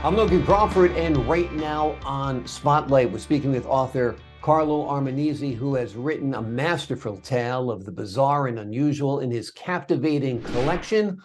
I'm Logan Crawford, and right now on Spotlight, we're speaking with author Carlo Armenise, who has written a masterful tale of the bizarre and unusual in his captivating collection,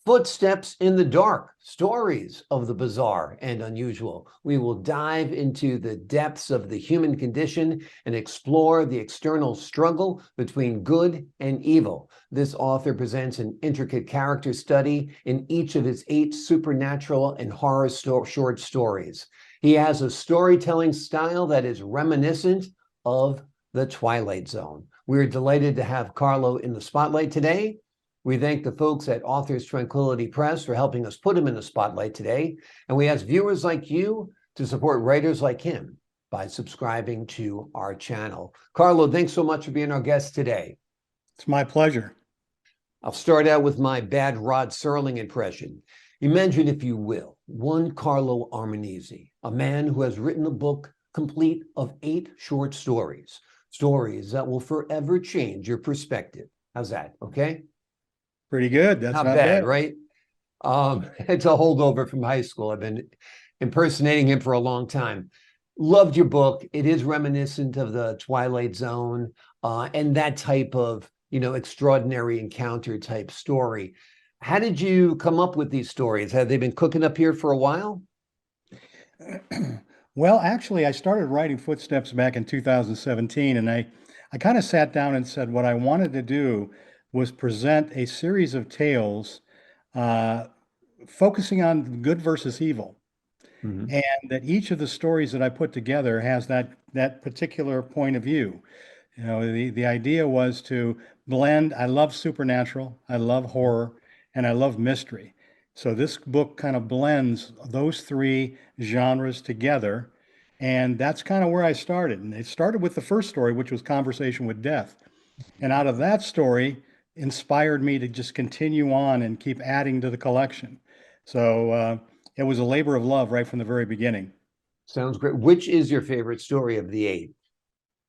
Footsteps in the Dark, Stories of the Bizarre and Unusual. We will dive into the depths of the human condition and explore the external struggle between good and evil. This author presents an intricate character study in each of his 8 supernatural and horror short stories. He has a storytelling style that is reminiscent of the Twilight Zone. We're delighted to have Carlo in the spotlight today. We thank the folks at Authors Tranquility Press for helping us put him in the spotlight today. And we ask viewers like you to support writers like him by subscribing to our channel. Carlo, thanks so much for being our guest today. It's my pleasure. I'll start out with my bad Rod Serling impression. Imagine, if you will, one Carlo Armenise, a man who has written a book complete of 8 short stories, stories that will forever change your perspective. How's that? Okay? Pretty good. That's Not not bad, bad. right? It's a holdover from high school. I've been impersonating him for a long time. Loved your book. It is reminiscent of the Twilight Zone and that type of, extraordinary encounter type story. How did you come up with these stories? Have they been cooking up here for a while? Well, actually, I started writing Footsteps back in 2017, and I kind of sat down and said what I wanted to do was present a series of tales uh, focusing on good versus evil, Mhm. and that each of the stories that I put together has that particular point of view. You know, the idea was to blend. I love supernatural, I love horror, and I love mystery. So this book kind of blends those three genres together. And that's kind of where I started. And it started with the first story, which was Conversation with Death. And out of that story inspired me to just continue on and keep adding to the collection. So it was a labor of love right from the very beginning. Sounds great. Which is your favorite story of the 8?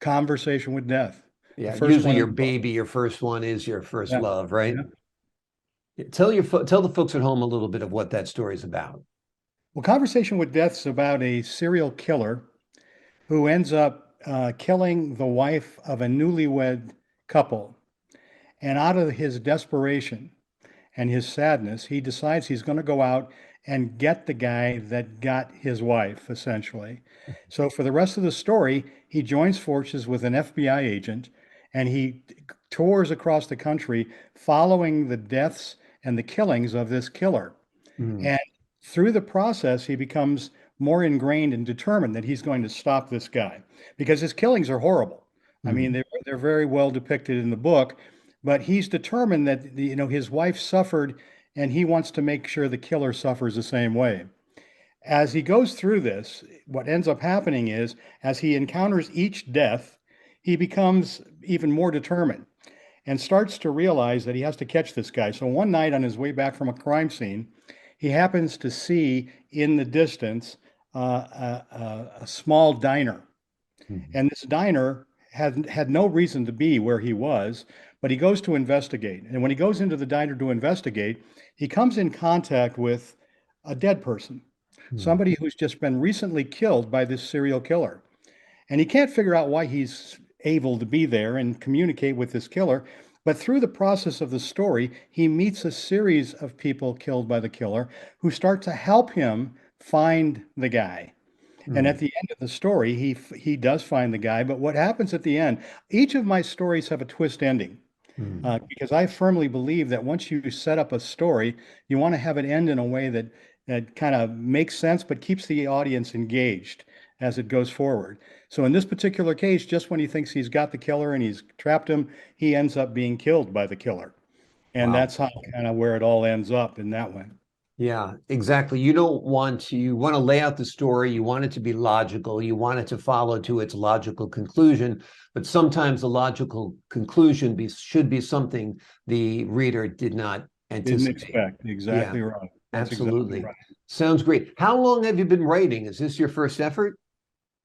Conversation with Death. The Yeah, first usually one in your the book. baby, your first one is your first Yeah. love, right? Yeah. Tell the folks at home a little bit of what that story is about. Well, Conversation with Death's about a serial killer who ends up killing the wife of a newlywed couple. And out of his desperation and his sadness, he decides he's going to go out and get the guy that got his wife, essentially. So for the rest of the story, he joins forces with an FBI agent and he tours across the country following the deaths and the killings of this killer. Mm. And through the process, he becomes more ingrained and determined that he's going to stop this guy because his killings are horrible. I mean, Mm. they're very well depicted in the book, but he's determined that his wife suffered, and he wants to make sure the killer suffers the same way. As he goes through this, what ends up happening is, as he encounters each death, he becomes even more determined and starts to realize that he has to catch this guy. So one night on his way back from a crime scene, he happens to see in the distance a small diner. Mm. And this diner had no reason to be where he was, but he goes to investigate. And when he goes into the diner to investigate, he comes in contact with a dead person, Mm. somebody who's just been recently killed by this serial killer. And he can't figure out why he's able to be there and communicate with this killer. But through the process of the story, he meets a series of people killed by the killer who start to help him find the guy. And Mm. at the end of the story, he does find the guy. But what happens at the end? Each of my stories have a twist ending Mm. because I firmly believe that once you set up a story, you want to have it end in a way that kind of makes sense but keeps the audience engaged as it goes forward. So in this particular case, just when he thinks he's got the killer and he's trapped him, he ends up being killed by the killer. And Wow. that's how kind of where it all ends up in that one. Yeah, exactly. You want to lay out the story, you want it to be logical, you want it to follow to its logical conclusion, but sometimes the logical conclusion should be something the reader did not Didn't anticipate. expect. Yeah, Exactly right. That's exactly absolutely. right. Sounds great. How long have you been writing? Is this your first effort?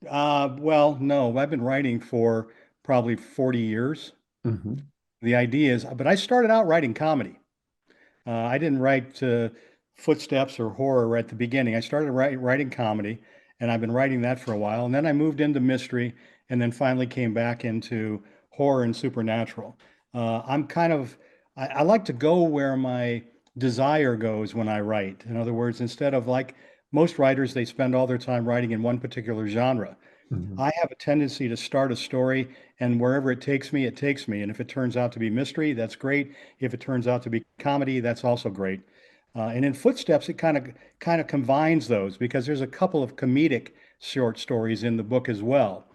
Well, no, I've been writing for probably 40 years. Hmm. The idea is, but I started out writing comedy. I didn't write Footsteps or horror at the beginning. I started writing comedy, and I've been writing that for a while. And then I moved into mystery, and then finally came back into horror and supernatural. I'm kind of, I like to go where my desire goes when I write. In other words, instead of like most writers, they spend all their time writing in one particular genre. Mhm. I have a tendency to start a story, and wherever it takes me, it takes me. And if it turns out to be mystery, that's great. If it turns out to be comedy, that's also great. And in Footsteps, it kind of combines those because there's a couple of comedic short stories in the book as well.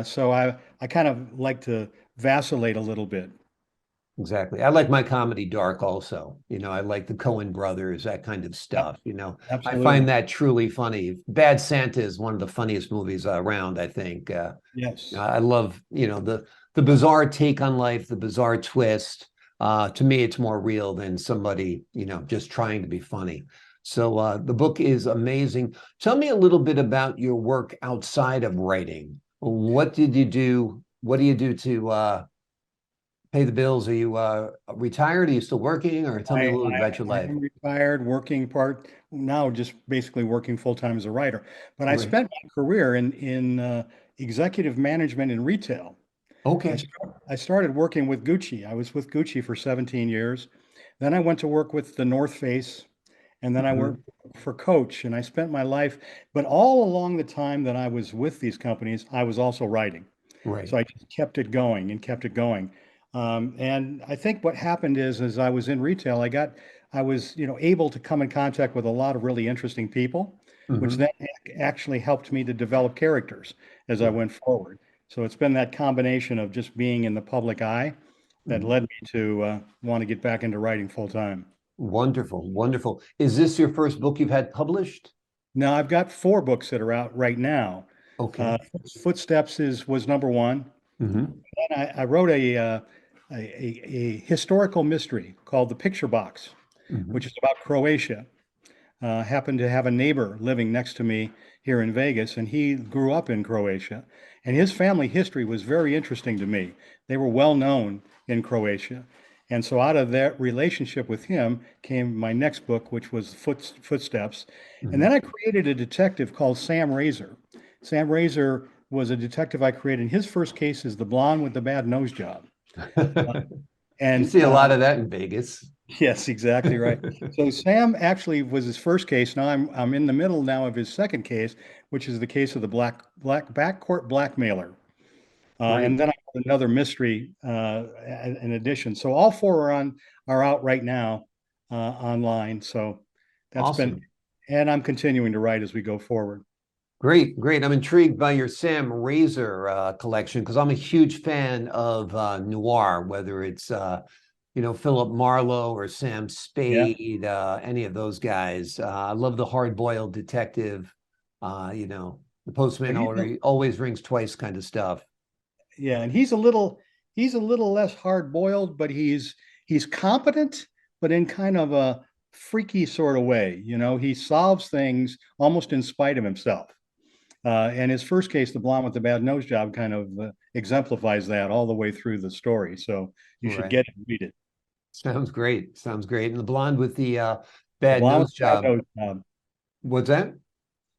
So I kind of like to vacillate a little bit. Exactly. I like my comedy dark also. I like the Coen brothers, that kind of Yep, stuff. I absolutely. find that truly funny. Bad Santa is one of the funniest movies around, I think. Yes. I love, the bizarre take on life, the bizarre twist. To me, it's more real than somebody, just trying to be funny. So the book is amazing. Tell me a little bit about your work outside of writing. What did you do? What do you do to pay the bills? Are you retired? Are you still working? Or tell me a little bit about your I life. am retired, working part now, just basically working full time as a writer. But I Great. spent my career in executive management in retail. Okay. I started working with Gucci. I was with Gucci for 17 years. Then I went to work with the North Face, and then I Mhm. worked for Coach. And I spent my life, but all along the time that I was with these companies, I was also writing. Right. So I just kept it going and kept it going. And I think what happened is, as I was in retail, I was, able to come in contact with a lot of really interesting people, which Hmm. then actually helped me to develop characters as I Right. went forward. So it's been that combination of just being in the public eye that Mhm. led me to want to get back into writing full time. Wonderful. Wonderful. Is this your first book you've had published? Now I've got 4 books that are out right now. Okay. Uh, Footsteps was number one. Hmm. And I wrote a historical mystery called The Picture Box, which Hmm. is about Croatia. Happened to have a neighbor living next to me here in Vegas, and he grew up in Croatia. And his family history was very interesting to me. They were well known in Croatia. And so out of that relationship with him came my next book, which was Footsteps. And Hmm. then I created a detective called Sam Razor. Sam Razor was a detective I created. His first case is the blonde with the bad nose job. You And see a lot of that in Vegas. Yes, exactly right. So Sam actually was his first case. Now I'm in the middle now of his second case, which is the case of the black backcourt blackmailer. And Great. then I have another mystery in addition. So all 4 are out right now online. So that's been, Awesome. and I'm continuing to write as we go forward. Great, great. I'm intrigued by your Sam Razor collection because I'm a huge fan of noir, whether it's Philip Marlowe or Sam Yeah. Spade, any of those guys. I love the hard-boiled detective, the postman Well, always rings twice kind of stuff. yeah, and he's a little less hard boiled, but he's competent, but in kind of a freaky sort of way. He solves things almost in spite of himself. And his first case, the blonde with the bad nose job, kind of exemplifies that all the way through the story. So you should Right. get it and read it. Sounds great. Sounds great. And the blonde with the The bad blonde with nose the bad job. nose job. What's that?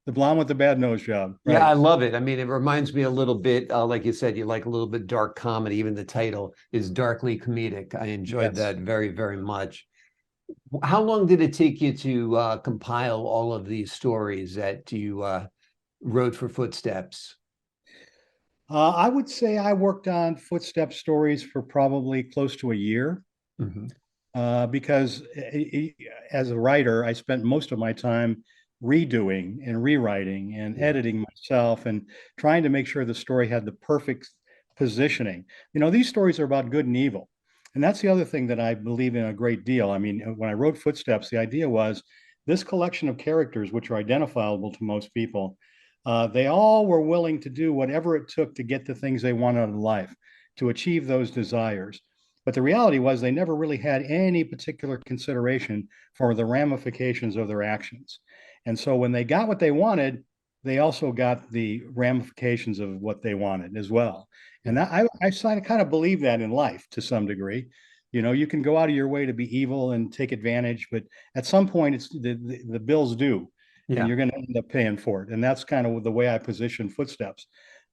The blonde with the bad nose job. Yeah, I Right. love it. I mean, it reminds me a little bit, like you said, you like a little bit dark comedy. Even the title is darkly comedic. I enjoyed Yes. that very, very much. How long did it take you to compile all of these stories that you wrote for Footsteps? I would say I worked on footstep stories for probably close to a year. Hmm. Because as a writer, I spent most of my time redoing and rewriting and Yeah, editing myself and trying to make sure the story had the perfect positioning. These stories are about good and evil. And that's the other thing that I believe in a great deal. I mean, when I wrote Footsteps, the idea was this collection of characters, which are identifiable to most people, they all were willing to do whatever it took to get the things they wanted out of life, to achieve those desires. But the reality was they never really had any particular consideration for the ramifications of their actions. And so when they got what they wanted, they also got the ramifications of what they wanted as well. And yeah. I kind of believe that in life to some degree. You know, you can go out of your way to be evil and take advantage, but at some point, it's the bill's due, and Yeah. you're going to end up paying for it. And that's kind of the way I position Footsteps.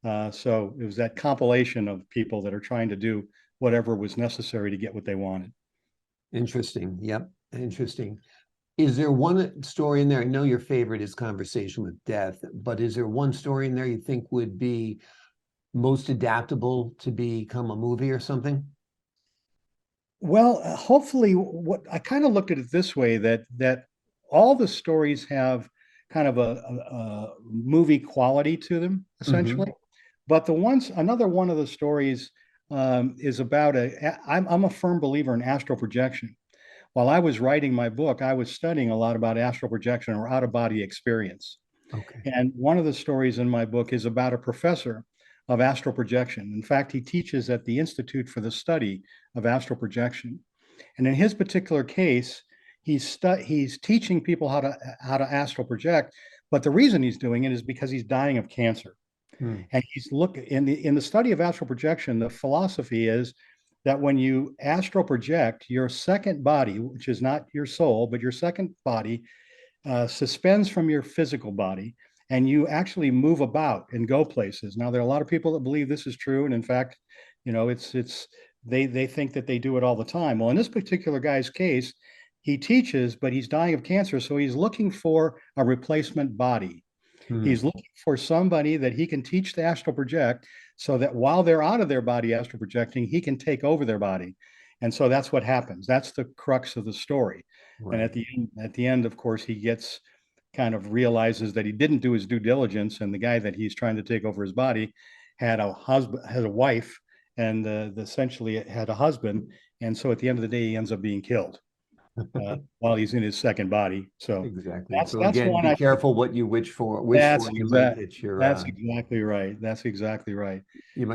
So it was that compilation of people that are trying to do whatever was necessary to get what they wanted. Interesting. Yep. Interesting. Is there one story in there? I know your favorite is Conversation with Death, but is there one story in there you think would be most adaptable to become a movie or something? Well, hopefully, what I kind of looked at it this way, that all the stories have kind of a movie quality to them, Hmm. essentially. But another one of the stories is about I'm a firm believer in astral projection. While I was writing my book, I was studying a lot about astral projection or out of body experience. Okay. And one of the stories in my book is about a professor of astral projection. In fact, he teaches at the Institute for the Study of Astral Projection. And in his particular case, he's teaching people how to astral project. But the reason he's doing it is because he's dying of cancer. Hmm. And he's in the study of astral projection, the philosophy is that when you astral project, your second body, which is not your soul, but your second body, suspends from your physical body, and you actually move about and go places. Now, there are a lot of people that believe this is true, and in fact, it's they think that they do it all the time. Well, in this particular guy's case, he teaches, but he's dying of cancer, so he's looking for a replacement body. Hmm. He's looking for somebody that he can teach to astral project so that while they're out of their body astral projecting, he can take over their body. And so that's what happens. That's the crux of the story. And Right. at the end, of course, he gets kind of realizes that he didn't do his due diligence, and the guy that he's trying to take over his body had a wife, and essentially had a husband. And so at the end of the day, he ends up being killed while he's in his second body. So Exactly. that's So that's again, one be I think. careful what you wish That's for. You might exact. get your That's exactly right. That's exactly right.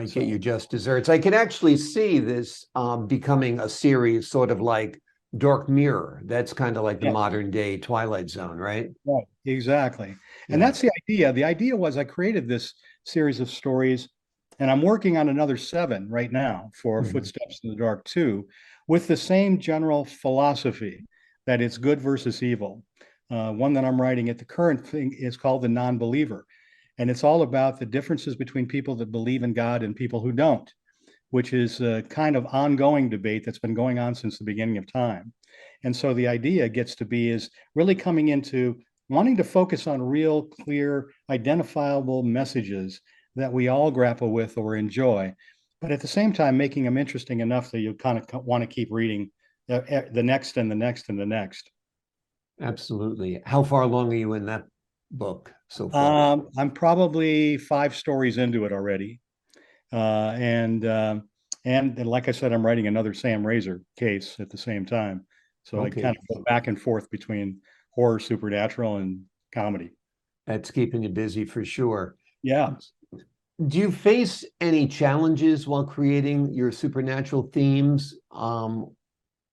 So just desserts. I could actually see this becoming a series, sort of like Dark Mirror. That's kind of like the yeah, modern day Twilight Zone, right? right, exactly. And Yeah. that's the idea. The idea was I created this series of stories, and I'm working on another 7 right now for Mhm. Footsteps in the Dark 2, with the same general philosophy that it's good versus evil. One that I'm writing at the current thing is called The Non-Believer. And it's all about the differences between people that believe in God and people who don't, which is a kind of ongoing debate that's been going on since the beginning of time. And so the idea gets to be is really coming into wanting to focus on real, clear, identifiable messages that we all grapple with or enjoy, but at the same time making them interesting enough that you kind of want to keep reading the next and the next and the next. Absolutely. How far along are you in that book so far? I'm probably 5 stories into it already. Uh, and and like I said, I'm writing another Sam Razor case at the same time, so I kind Okay. of go back and forth between horror, supernatural, and comedy. That's keeping you busy for sure. Yeah. Do you face any challenges while creating your supernatural themes?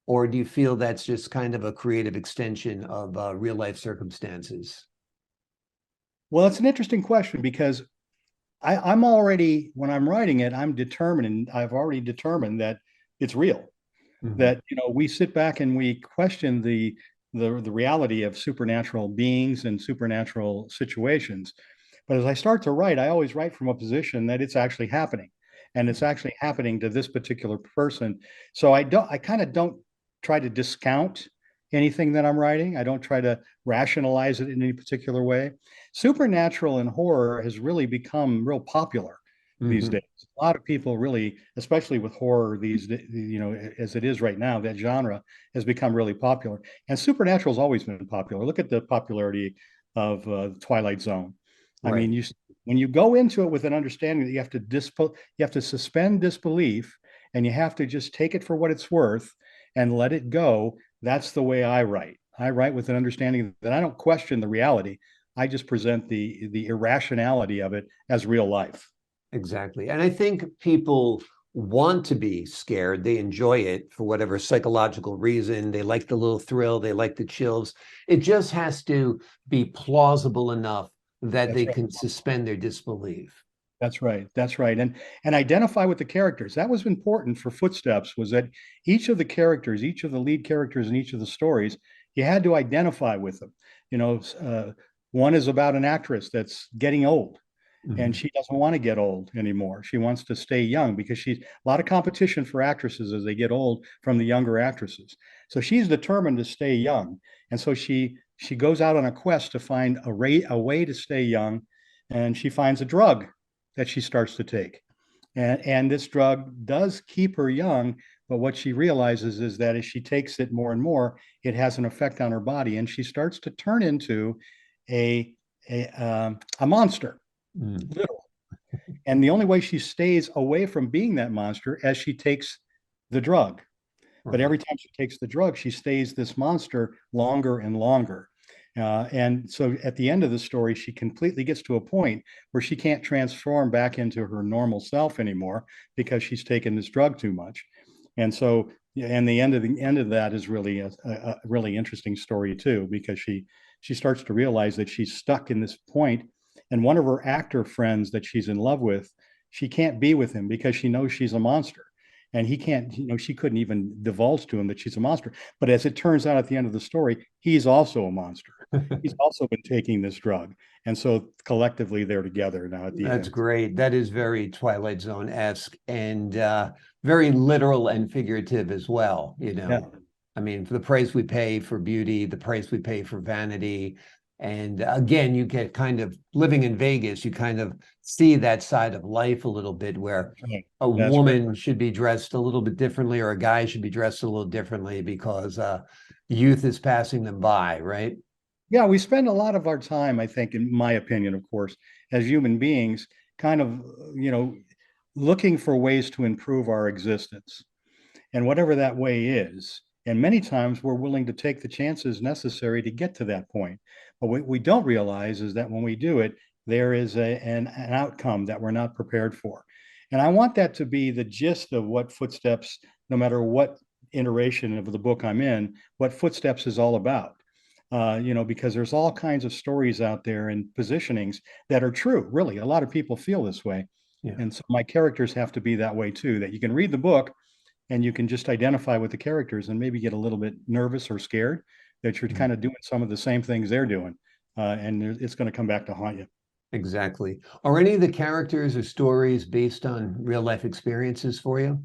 Or do you feel that's just kind of a creative extension of real life circumstances? Well, it's an interesting question because I'm already when I'm writing it, I'm determined, and I've already determined that it's real. Mhm. That we sit back and we question the reality of supernatural beings and supernatural situations. But as I start to write, I always write from a position that it's actually happening, and it's actually happening to this particular person. So I kind of don't try to discount anything that I'm writing. I don't try to rationalize it in any particular way. Supernatural and horror has really become real popular these Mhm. days. A lot of people really, especially with horror as it is right now, that genre has become really popular. And supernatural has always been popular. Look at the popularity of Twilight Zone. I Right. mean, when you go into it with an understanding that you have to suspend disbelief, and you have to just take it for what it's worth and let it go. That's the way I write. I write with an understanding that I don't question the reality. I just present the irrationality of it as real life. Exactly. And I think people want to be scared. They enjoy it for whatever psychological reason. They like the little thrill, they like the chills. It just has to be plausible enough that That's they right. can suspend their disbelief. That's right. That's right. And identify with the characters. That was important for Footsteps, was that each of the characters, each of the lead characters in each of the stories, you had to identify with them. You know, one is about an actress that's getting old, and Mhm. she doesn't want to get old anymore. She wants to stay young because she's a lot of competition for actresses as they get old from the younger actresses. So she's determined to stay young, and so she goes out on a quest to find a way to stay young, and she finds a drug that she starts to take. And this drug does keep her young, but what she realizes is that as she takes it more and more, it has an effect on her body, and she starts to turn into a a monster, Mm. literally. And the only way she stays away from being that monster as she takes the drug. But Right. every time she takes the drug, she stays this monster longer and longer. And so at the end of the story, she completely gets to a point where she can't transform back into her normal self anymore because she's taken this drug too much. And so, yeah, and the end of that is really a really interesting story too, because she starts to realize that she's stuck in this point, and one of her actor friends that she's in love with, she can't be with him because she knows she's a monster, and he can't, she couldn't even divulge to him that she's a monster. But as it turns out at the end of the story, he's also a monster. He's also been taking this drug. And so collectively they're together now at the That's end. great. That is very Twilight Zone-esque and very literal and figurative as well. Yeah. I mean, for the price we pay for beauty, the price we pay for vanity. And again, you get kind of living in Vegas, you kind of see that side of life a little bit where That's right. a That's right. woman should be dressed a little bit differently or a guy should be dressed a little differently because youth is passing them by, right? Yeah, we spend a lot of our time, I think, in my opinion, of course, as human beings, kind of, you know, looking for ways to improve our existence. And whatever that way is. And many times we're willing to take the chances necessary to get to that point. But what we don't realize is that when we do it, there is an outcome that we're not prepared for. And I want that to be the gist of what Footsteps, no matter what iteration of the book I'm in, what Footsteps is all about. Because there's all kinds of stories out there and positionings that are true. Really, a lot of people feel this way. Yeah. And so my characters have to be that way too, that you can read the book and you can just identify with the characters and maybe get a little bit nervous or scared that you're Mhm. kind of doing some of the same things they're doing. And it's going to come back to haunt you. Exactly. Are any of the characters or stories based on real life experiences for you?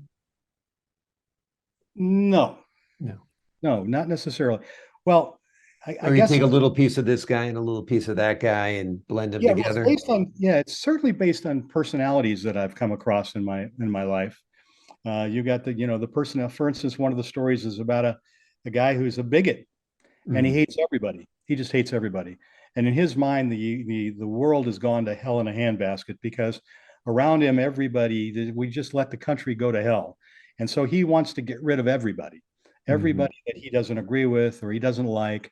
No, No. no, not necessarily. Well, I Or you guess, take a little piece of this guy and a little piece of that guy and blend them yeah, well, it's together? based on, yeah, it's certainly based on personalities that I've come across in my life. You got the person, for instance, one of the stories is about a guy who's a bigot, and he Mm, hates everybody. He just hates everybody. And in his mind, the world has gone to hell in a handbasket because around him, we just let the country go to hell. And so he wants to get rid of mhm. everybody that he doesn't agree with or he doesn't like.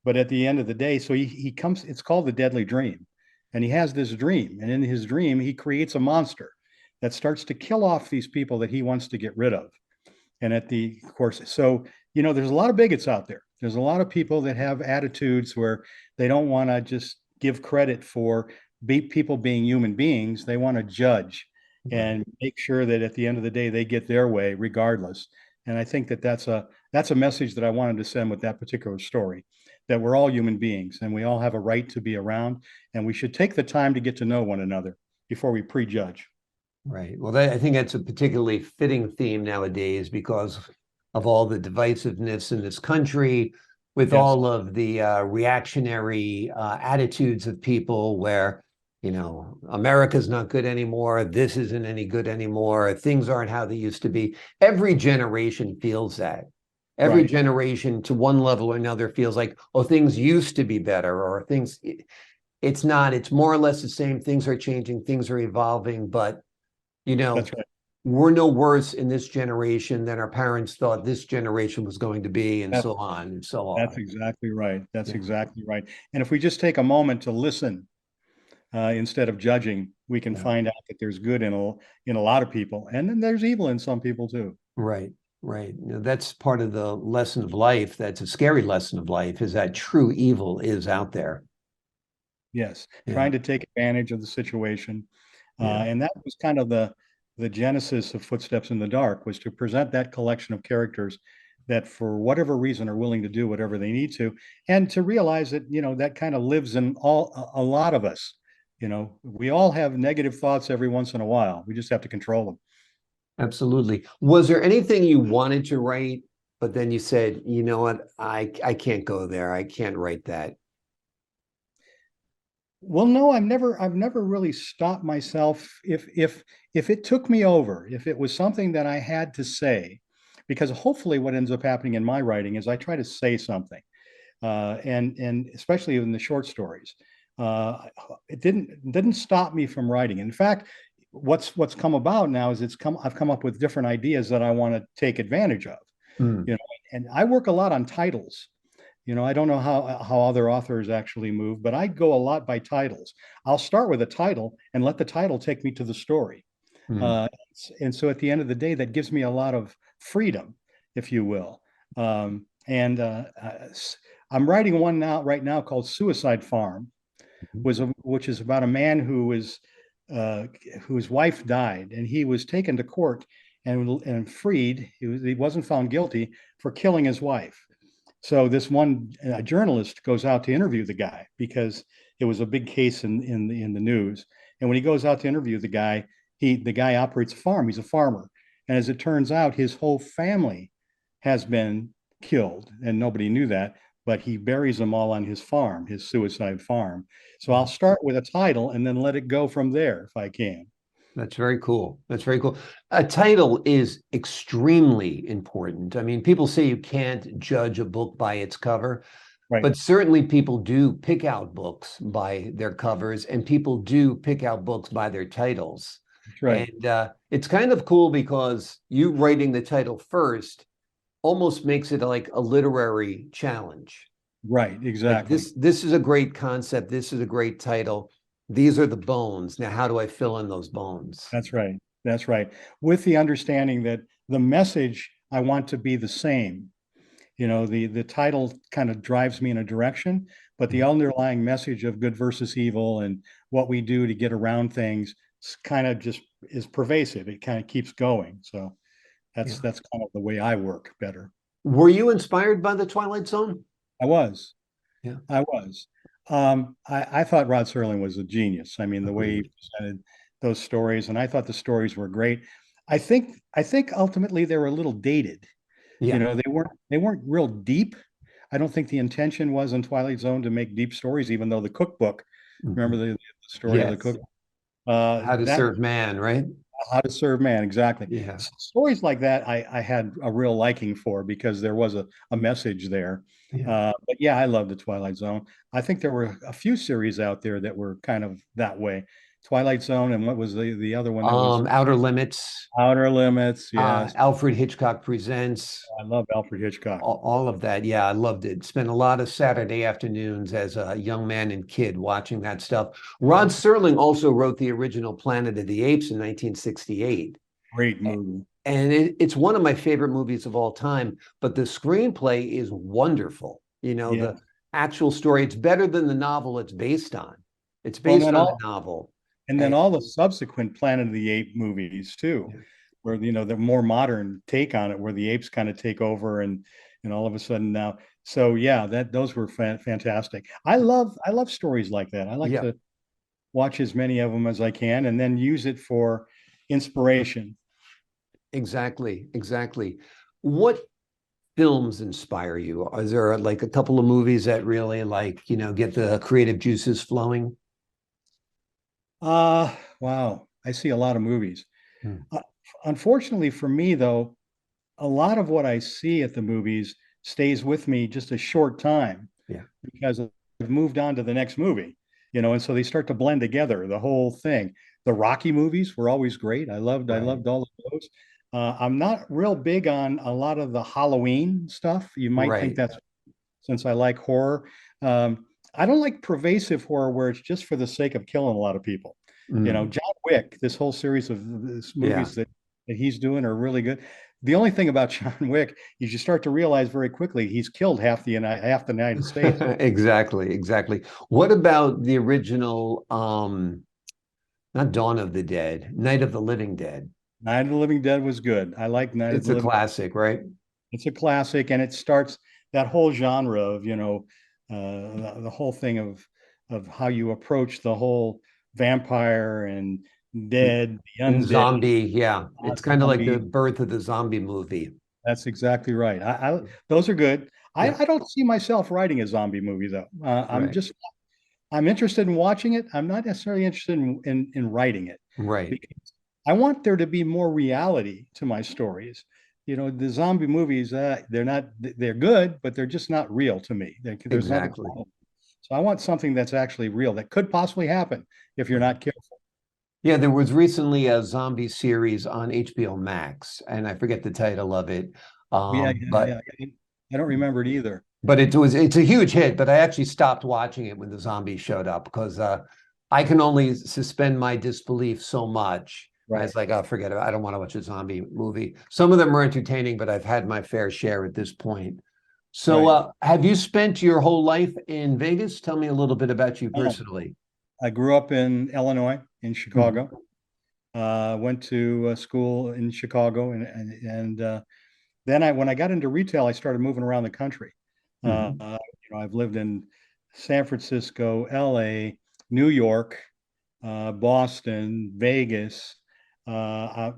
But at the end of the day, so he comes, it's called the deadly dream. And he has this dream. And in his dream, he creates a monster that starts to kill off these people that he wants to get rid of. And at the course, so there's a lot of bigots out there. There's a lot of people that have attitudes where they don't want to just give credit for people being human beings. They want to judge Right. and make sure that at the end of the day they get their way regardless. And I think that that's a message that I wanted to send with that particular story, that we're all human beings and we all have a right to be around, and we should take the time to get to know one another before we prejudge. Right. Well, I think that's a particularly fitting theme nowadays because of all the divisiveness in this country, with Yes, all of the reactionary attitudes of people where, America's not good anymore. This isn't any good anymore. Things aren't how they used to be. Every generation feels that. Every right. generation, to one level or another, feels like, oh, things used to be better, or things. It's not. It's more or less the same. Things are changing. Things are evolving, but you know, That's right. we're no worse in this generation than our parents thought this generation was going to be, and That's so on and so That's on. exactly right. That's Yeah, exactly right. And if we just take a moment to listen instead of judging, we can yeah, find out that there's good in a lot of people, and then there's evil in some people too. right, right. That's part of the lesson of life. That's a scary lesson of life, is that true evil is out there. Yes, Yeah, trying to take advantage of the situation. Yeah. And that was kind of the genesis of Footsteps in the Dark, was to present that collection of characters that for whatever reason are willing to do whatever they need to, and to realize that, that kind of lives in a lot of us. We all have negative thoughts every once in a while. We just have to control them. Absolutely. Was there anything you wanted to write, but then you said, you know what, I can't go there. I can't write that. Well, no, I've never really stopped myself if it took me over, if it was something that I had to say, because hopefully what ends up happening in my writing is I try to say something, and especially in the short stories, it didn't stop me from writing. In fact, what's come about now is I've come up with different ideas that I want to take advantage of, Hmm. you know, and I work a lot on titles. I don't know how other authors actually move, but I go a lot by titles. I'll start with a title and let the title take me to the story. Hmm. Uh, and so at the end of the day, that gives me a lot of freedom, if you will. And I'm writing one now right now called Suicide Farm, which is about a man uh, whose wife died, and he was taken to court and freed. He wasn't found guilty for killing his wife. So this one journalist goes out to interview the guy because it was a big case in the news. And when he goes out to interview the guy operates a farm. He's a farmer, and as it turns out, his whole family has been killed, and nobody knew that. But he buries them all on his farm, his suicide farm. So I'll start with a title and then let it go from there if I can. That's very cool. That's very cool. A title is extremely important. I mean, people say you can't judge a book by its cover, Right. but certainly people do pick out books by their covers, and people do pick out books by their titles. That's right. And it's kind of cool because you writing the title first almost makes it like a literary challenge. Right. Like Exactly. this is a great concept. This is a great title. These are the bones. Now, how do I fill in those bones? That's right. That's right. With the understanding that the message I want to be the same. The title kind of drives me in a direction, but the underlying message of good versus evil and what we do to get around things kind of just is pervasive. It kind of keeps going. So that's Yeah. that's kind of the way I work better. Were you inspired by the Twilight Zone? I was. Yeah. I was. I thought Rod Serling was a genius. I mean, the way he Agreed. presented those stories, and I thought the stories were great. I think ultimately they were a little dated. Yeah. They weren't real deep. I don't think the intention was in Twilight Zone to make deep stories, even though the cookbook, remember Mhm. the story of the Yes. cook, How to that Serve Man, right? How to Serve Man, exactly. Yeah. Stories like that, I had a real liking for because there was a message there. Yeah. But yeah, I love the Twilight Zone. I think there were a few series out there that were kind of that way. Twilight Zone, and what was the other one that was Outer Limits, Outer Limits? Yes, Alfred Hitchcock Presents, I love Alfred Hitchcock. all of that. Yeah, I loved it. Spent a lot of Saturday afternoons as a young man and kid watching that stuff. Rod Serling also wrote the original Planet of the Apes in 1968. Great movie. And it's one of my favorite movies of all time, but the screenplay is wonderful. Yeah. The actual story, it's better than the novel it's based on. It's Well, and based then on a all novel. and then And all the subsequent Planet of the Apes movies too, yeah, where the more modern take on it, where the apes kind of take over and all of a sudden now. So yeah, that those were fantastic. I love stories like that. I like yeah, to watch as many of them as I can and then use it for inspiration. exactly, exactly. What films inspire you? Is there like a couple of movies that really like, get the creative juices flowing? Wow, I see a lot of movies. Hmm. Uh, Unfortunately for me, though, a lot of what I see at the movies stays with me just a short time Yeah. because I've moved on to the next movie, and so they start to blend together, the whole thing. The Rocky movies were always great. I Right. loved all of those. I'm not real big on a lot of the Halloween stuff. You might think Right. that's since I like horror. I don't like pervasive horror where it's just for the sake of killing a lot of people. Mm. John Wick, this whole series of this Yeah. movies that he's doing are really good. The only thing about John Wick is you start to realize very quickly he's killed half the United States. Exactly, exactly. What about the original Not Dawn of the Dead, Night of the Living Dead. Night of the Living Dead was good. I like Night of It's the a Living. classic, right? It's a classic, and it starts that whole genre of, the whole thing of how you approach the whole vampire and dead, the And undead, zombie, yeah. It's kind of like the zombie. birth of the zombie movie. That's exactly right. Those are good. Yeah, I don't see myself writing a zombie movie though. right, I'm interested in watching it. I'm not necessarily interested in writing it right, because I want there to be more reality to my stories. The zombie movies, they're good, but they're just not real to me. There's not. exactly. So I want something that's actually real that could possibly happen if you're Right. not careful. Yeah, there was recently a zombie series on HBO Max, and I forget the title of it. Yeah, Um, yeah, but yeah. I don't remember it either. but it's a huge hit. But I actually stopped watching it when the zombies showed up because I can only suspend my disbelief so much. I Right. was like, oh, forget it. I don't want to watch a zombie movie. Some of them are entertaining, but I've had my fair share at this point. So, Right. have you spent your whole life in Vegas? Tell me a little bit about you Oh, personally. I grew up in Illinois, in Mhm. Chicago. Went to school in Chicago, and then when I got into retail, I started moving around the country. Mhm. I've lived in San Francisco, LA, New York, Boston, Vegas.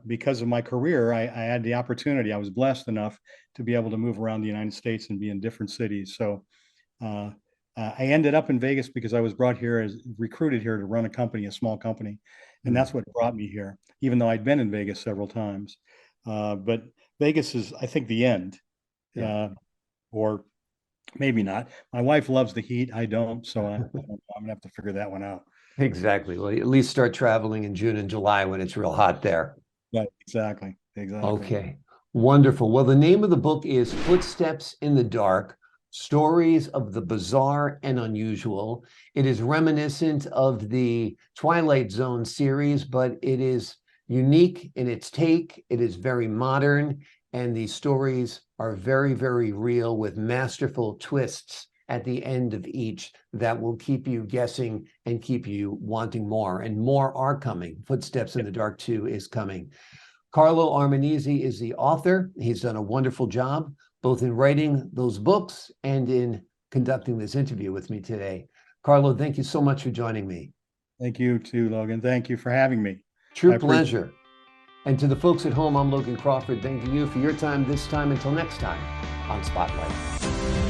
Because of my career, I had the opportunity. I was blessed enough to be able to move around the United States and be in different cities. So uh, I ended up in Vegas because I was brought here as recruited here to run a company, a small company, and Mhm. that's what brought me here. Even though I'd been in Vegas several times, but Vegas is, I think, the end, Yeah. uh, or maybe not. My wife loves the heat. I don't, so I don't know. I'm gonna have to figure that one out. Exactly. Well, at least start traveling in June and July when it's real hot there. Right, exactly, exactly. Okay. Wonderful. Well, the name of the book is Footsteps in the Dark: Stories of the Bizarre and Unusual. It is reminiscent of the Twilight Zone series, but it is unique in its take. It is very modern, and the stories are very, very real with masterful twists at the end of each that will keep you guessing and keep you wanting more. And more are coming. Footsteps in the Dark 2 is coming. Carlo Armenise is the author. He's done a wonderful job, both in writing those books and in conducting this interview with me today. Carlo, thank you so much for joining me. Thank you too, Logan. Thank you for having me. I True appreciate pleasure. And to the folks at home, I'm Logan Crawford, thanking you for your time this time. Until next time on Spotlight.